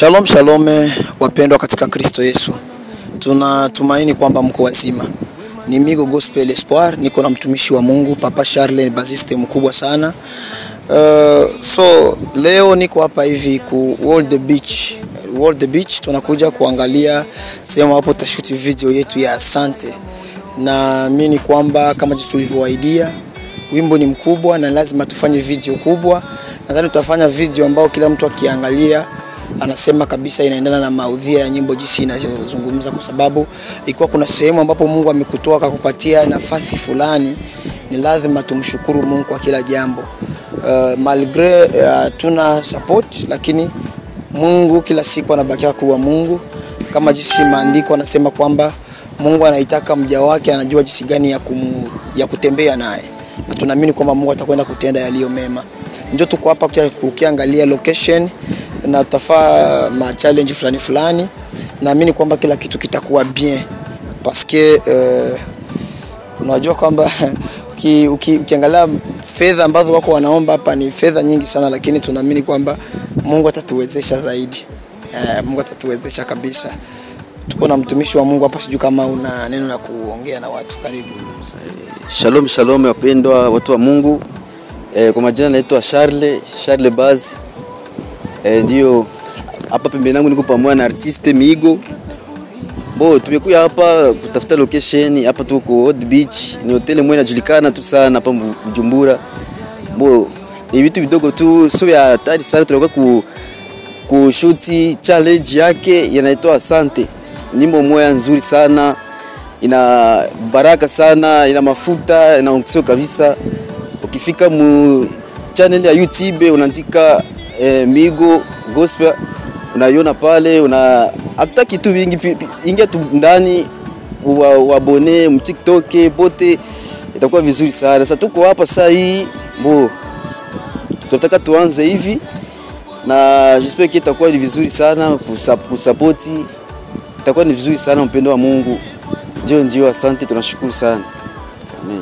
Shalom shalom wapendwa katika Kristo Yesu. Tunatumaini kwamba mko wazima. Ni Migo Gospel Espoir, niko na mtumishi wa Mungu Papa Charles, basiste mkubwa sana. So leo niko hapa hivi ku World the Beach tunakuja kuangalia sehemu hapo tutashoot video yetu ya asante. Na mimi ni kwamba kama jinsi tulivyoahidia, wimbo ni mkubwa na lazima tufanye video kubwa. Nadhani tutafanya video ambao kila mtu akiangalia anasema kabisa inaendana na maudhui ya nyimbo jinsi inazungumza, kwa sababu ikiwa kuna sehemu ambapo Mungu amekutoa akakupatia nafasi fulani, ni lazima tumshukuru Mungu kwa kila jambo. Malgré tuna support, lakini Mungu kila siku anabakia kuwa Mungu. Kama jinsi maandiko anasema kwamba Mungu anaitaka mja wake, anajua jinsi gani ya kutembea naye. Na tunaamini kwamba Mungu atakwenda kutenda yaliyo mema. Njoo tuko hapa kukiangalia location na tutafanya ma challenge fulani. Naamini kwamba kila kitu kitakuwa bien parce que unajua kwamba ukiangalia fedha ambazo wako wanaomba hapa ni fedha nyingi sana, lakini tunaamini kwamba Mungu atatuwezesha zaidi. Mungu atatuwezesha kabisa. Tuko na mtumishi wa Mungu hapa, sijui kama una neno la kuongea na watu. Karibu. Shalom shalom wapendwa watu wa Mungu. Kwa majina naitwa Charles Baz. Ndio hapa pembeni yangu niko pamoja na artiste Migo. Tumekuja hapa kutafuta location. Hapa tuko World Beach, ni hotel moja inajulikana tu sana hapa Bujumbura. Ni vitu vidogo tu, sio ya hatari sana. Tunakuwa kushoot challenge yake inaitwa asante. Nyimbo moja nzuri sana, ina baraka sana, ina mafuta, ina unksio kabisa. Ukifika mu channel ya YouTube unaandika Migo Gospel, unaiona pale, hata kitu vingi, ingia tu ndani uabone mu TikTok bote, itakuwa vizuri sana. Sasa tuko hapa sasa hii tunataka tuanze hivi, na j'espère que itakuwa ni vizuri sana kusupport, itakuwa ni vizuri sana mpendo wa Mungu. Ndio asante, tunashukuru sana. Amen.